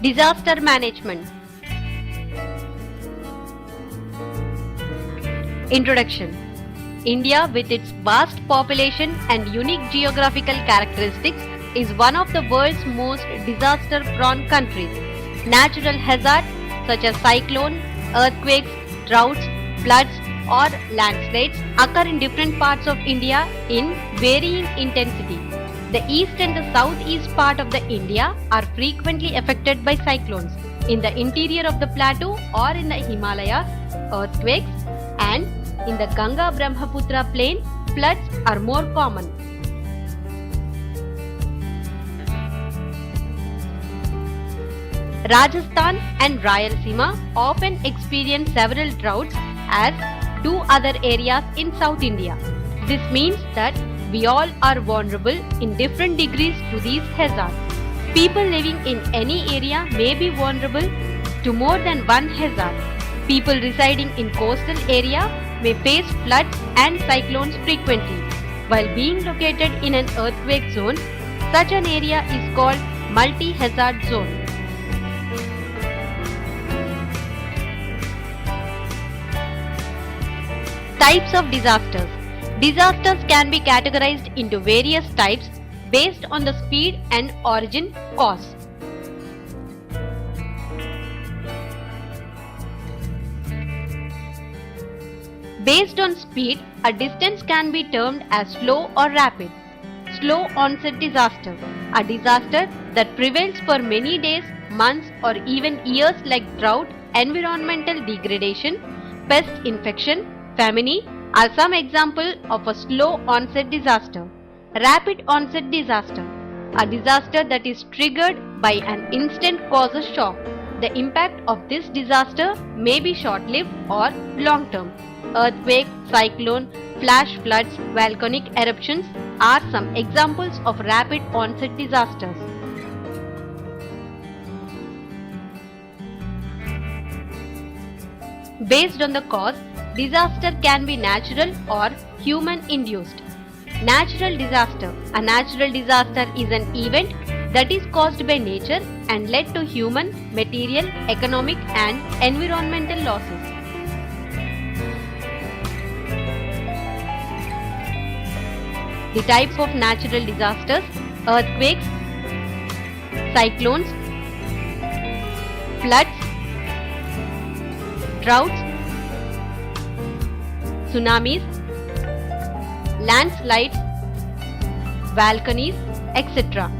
Disaster management. Introduction. India, with its vast population and unique geographical characteristics, is one of the world's most disaster-prone countries. Natural hazards such as cyclone, earthquakes, droughts, floods, or landslides occur in different parts of India in varying intensity. The east and the southeast part of the India are frequently affected by cyclones. In the interior of the plateau or in the Himalayas, earthquakes, and in the Ganga-Brahmaputra plain, floods are more common. Rajasthan and Rayalaseema often experience several droughts, as do other areas in South India. This means that we all are vulnerable in different degrees to these hazards. People living in any area may be vulnerable to more than one hazard. People residing in coastal area may face floods and cyclones frequently. While being located in an earthquake zone, such an area is called multi-hazard zone. Types of disasters. Disasters can be categorized into various types based on the speed and origin cause. Based on speed, a distance can be termed as slow or rapid. Slow onset disaster, a disaster that prevails for many days, months, or even years, like drought, environmental degradation, pest infection, famine, are some examples of a slow onset disaster. Rapid onset disaster, a disaster that is triggered by an instant causes shock. The impact of this disaster may be short-lived or long-term. Earthquake, cyclone, flash floods, volcanic eruptions are some examples of rapid onset disasters. Based on the cause, disaster can be natural or human-induced. Natural disaster. A natural disaster is an event that is caused by nature and led to human, material, economic, and environmental losses. The types of natural disasters: earthquakes, cyclones, floods, droughts, tsunamis, landslides, volcanoes, etc.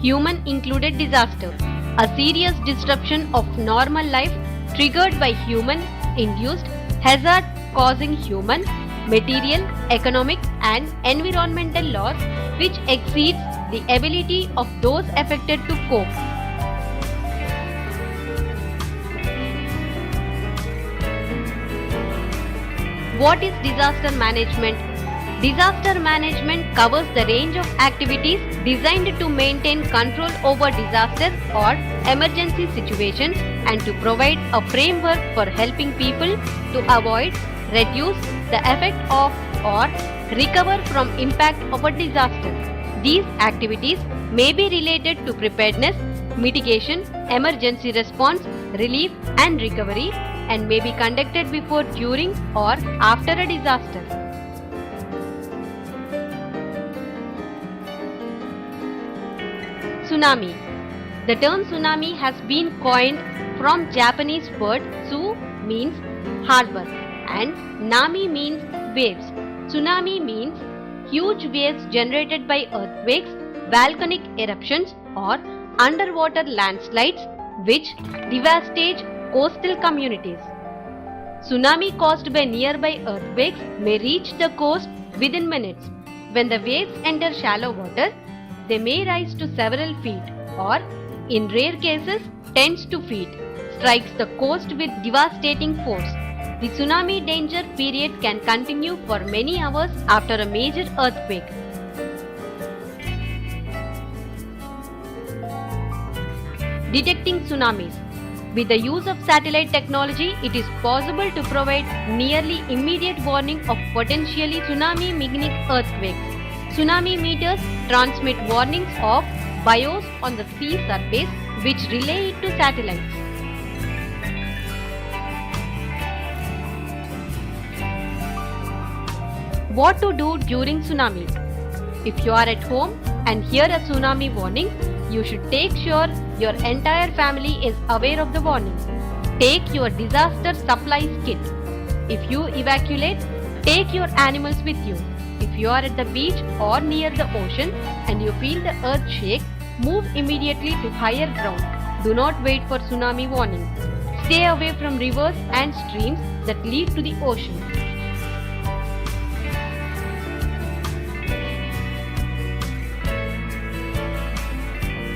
Human-included disaster, a serious disruption of normal life triggered by human-induced hazard causing human, material, economic, and environmental loss which exceeds the ability of those affected to cope. What is disaster management? Disaster management covers the range of activities designed to maintain control over disaster or emergency situations and to provide a framework for helping people to avoid, reduce the effect of, or recover from impact of a disaster. These activities may be related to preparedness, mitigation, emergency response, relief, and recovery, and may be conducted before, during, or after a disaster. Tsunami. The term tsunami has been coined from Japanese word tsu means harbor and nami means waves. Tsunami means huge waves generated by earthquakes, volcanic eruptions, or underwater landslides which devastate coastal communities. Tsunami caused by nearby earthquakes may reach the coast within minutes. When the waves enter shallow water, they may rise to several feet or, in rare cases, tens to feet, strikes the coast with devastating force. The tsunami danger period can continue for many hours after a major earthquake. Detecting tsunamis. With the use of satellite technology, it is possible to provide nearly immediate warning of potentially tsunami-mimic earthquakes. Tsunami meters transmit warnings of bios on the sea surface which relay it to satellites. What to do during tsunami? If you are at home and hear a tsunami warning, you should take sure your entire family is aware of the warning. Take your disaster supplies kit. If you evacuate, take your animals with you. If you are at the beach or near the ocean and you feel the earth shake, move immediately to higher ground. Do not wait for tsunami warning. Stay away from rivers and streams that lead to the ocean.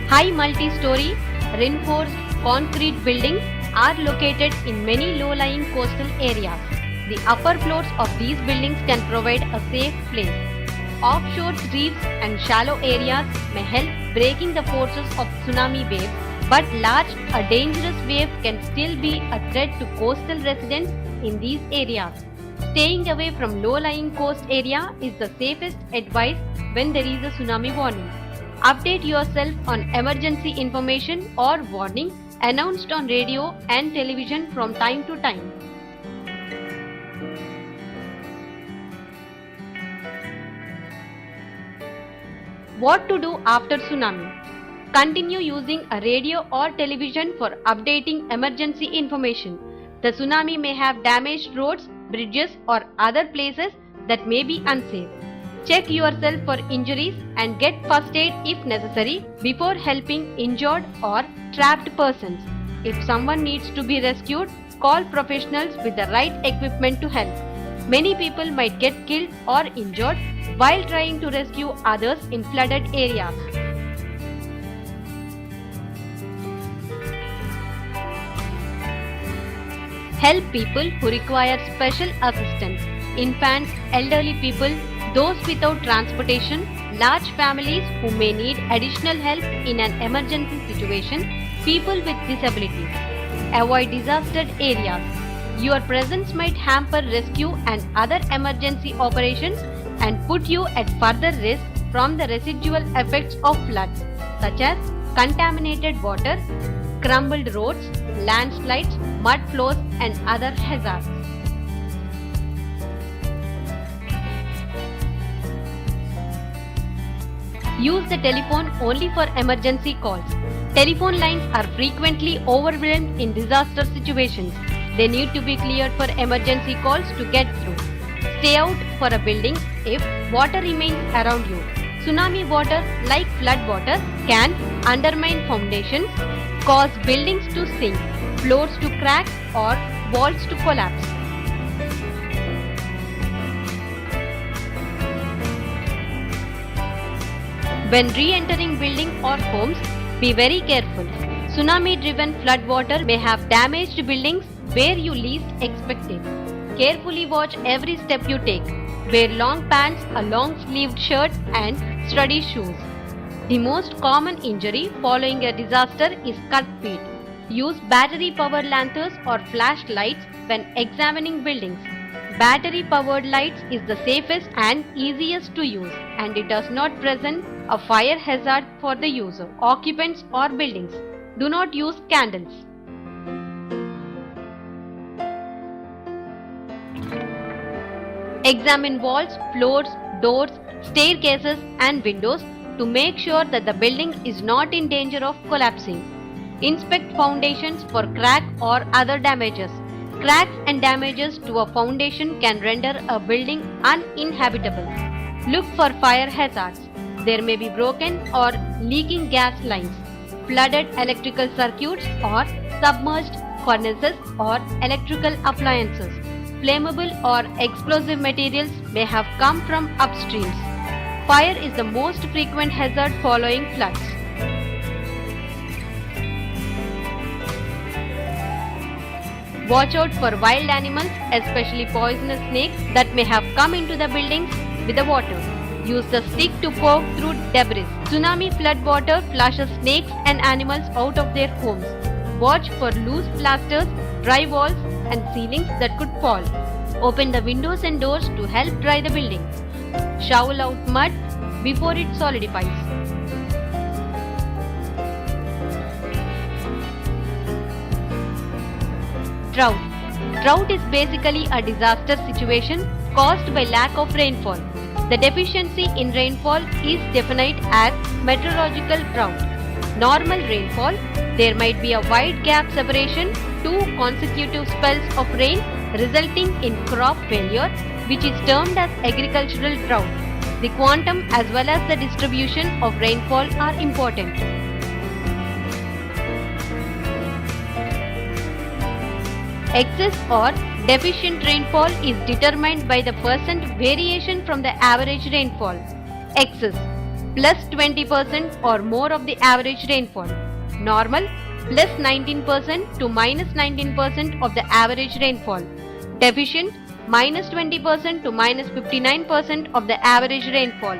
High multi-story, reinforced concrete buildings are located in many low-lying coastal areas. The upper floors of these buildings can provide a safe place. Offshore reefs and shallow areas may help breaking the forces of tsunami waves, but large, a dangerous wave can still be a threat to coastal residents in these areas. Staying away from low-lying coast area is the safest advice when there is a tsunami warning. Update yourself on emergency information or warning announced on radio and television from time to time. What to do after tsunami? Continue using a radio or television for updating emergency information. The tsunami may have damaged roads, bridges, or other places that may be unsafe. Check yourself for injuries and get first aid if necessary before helping injured or trapped persons. If someone needs to be rescued, call professionals with the right equipment to help. Many people might get killed or injured while trying to rescue others in flooded areas. Help people who require special assistance. Infants, elderly people, those without transportation, large families who may need additional help in an emergency situation, people with disabilities. Avoid disastered areas. Your presence might hamper rescue and other emergency operations and put you at further risk from the residual effects of floods, such as contaminated water, crumbled roads, landslides, mud flows, and other hazards. Use the telephone only for emergency calls. Telephone lines are frequently overwhelmed in disaster situations. They need to be cleared for emergency calls to get through. Stay out for a building if water remains around you. Tsunami water, like flood water, can undermine foundations, cause buildings to sink, floors to crack, or walls to collapse. When re-entering building or homes, be very careful. Tsunami-driven floodwater may have damaged buildings where you least expect it. Carefully watch every step you take. Wear long pants, a long-sleeved shirt, and sturdy shoes. The most common injury following a disaster is cut feet. Use battery-powered lanterns or flashlights when examining buildings. Battery-powered lights is the safest and easiest to use, and it does not present a fire hazard for the user, occupants, or buildings. Do not use candles. Examine walls, floors, doors, staircases, and windows to make sure that the building is not in danger of collapsing. Inspect foundations for crack or other damages. Cracks and damages to a foundation can render a building uninhabitable. Look for fire hazards. There may be broken or leaking gas lines, flooded electrical circuits, or submerged furnaces or electrical appliances. Flammable or explosive materials may have come from upstreams. Fire is the most frequent hazard following floods. Watch out for wild animals, especially poisonous snakes that may have come into the buildings with the water. Use the stick to poke through debris. Tsunami flood water flushes snakes and animals out of their homes. Watch for loose plasters, dry walls, and ceilings that could fall. Open the windows and doors to help dry the building. Shovel out mud, before it solidifies. Drought. Drought is basically a disaster situation caused by lack of rainfall. The deficiency in rainfall is defined as meteorological drought. Normal rainfall, there might be a wide gap separation, 2 consecutive spells of rain resulting in crop failure, which is termed as agricultural drought. The quantum as well as the distribution of rainfall are important. Excess or deficient rainfall is determined by the percent variation from the average rainfall. Excess plus 20% or more of the average rainfall. Normal plus 19% to minus 19% of the average rainfall. Deficient minus 20% to minus 59% of the average rainfall.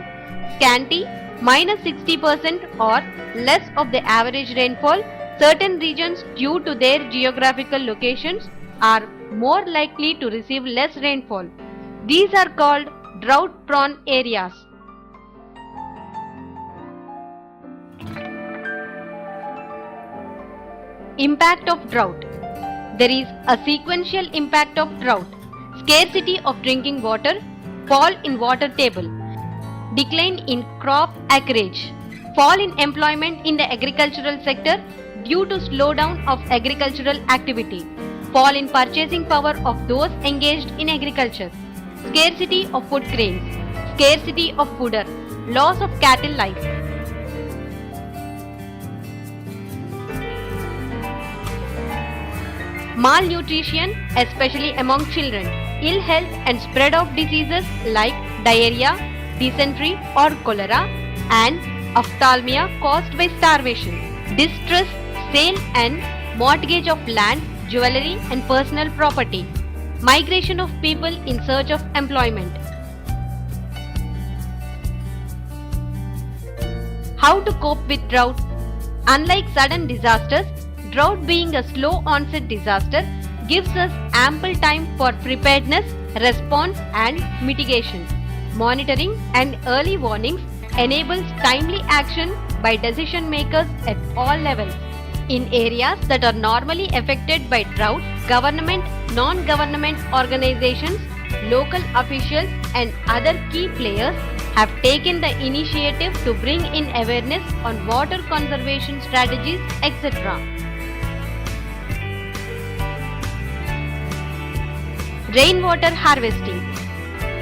Scanty minus 60% or less of the average rainfall. Certain regions, due to their geographical locations, are more likely to receive less rainfall. These are called drought-prone areas. Impact of drought. There is a sequential impact of drought. Scarcity of drinking water, fall in water table, decline in crop acreage, fall in employment in the agricultural sector due to slowdown of agricultural activity, fall in purchasing power of those engaged in agriculture, scarcity of food grains, scarcity of fodder, loss of cattle life. Malnutrition, especially among children, ill health and spread of diseases like diarrhea, dysentery or cholera, and ophthalmia caused by starvation, distress, sale and mortgage of land, jewelry and personal property, migration of people in search of employment. How to cope with drought? Unlike sudden disasters, drought being a slow onset disaster gives us ample time for preparedness, response and mitigation. Monitoring and early warnings enables timely action by decision makers at all levels. In areas that are normally affected by drought, government, non-government organizations, local officials and other key players have taken the initiative to bring in awareness on water conservation strategies, etc. Rainwater harvesting.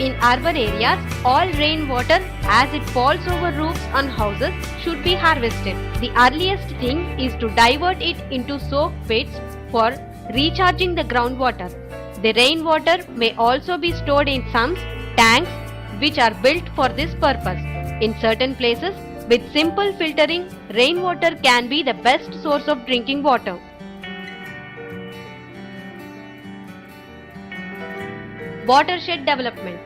In urban areas, all rainwater as it falls over roofs on houses should be harvested. The earliest thing is to divert it into soak pits for recharging the groundwater. The rainwater may also be stored in sumps, tanks which are built for this purpose. In certain places, with simple filtering, rainwater can be the best source of drinking water. Watershed development.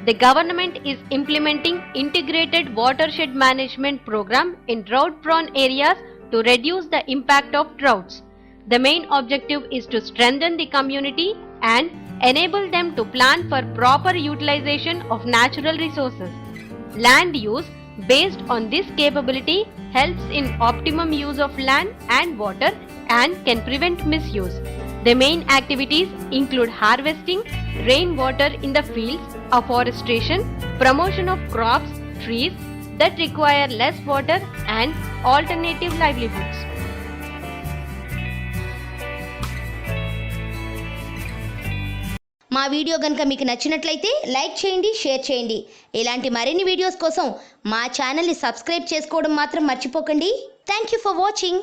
The government is implementing integrated watershed management program in drought-prone areas to reduce the impact of droughts. The main objective is to strengthen the community and enable them to plan for proper utilization of natural resources. Land use based on this capability helps in optimum use of land and water and can prevent misuse. The main activities include harvesting rainwater in the fields, afforestation, promotion of crops, trees that require less water and alternative livelihoods. మా video గనుక మీకు నచ్చినట్లయితే like చేయండి, share చేయండి. ఇలాంటి మరిన్ని videos కోసం మా ఛానల్ని సబ్స్క్రైబ్ చేసుకోవడం మాత్రం మర్చిపోకండి. Thank you for watching.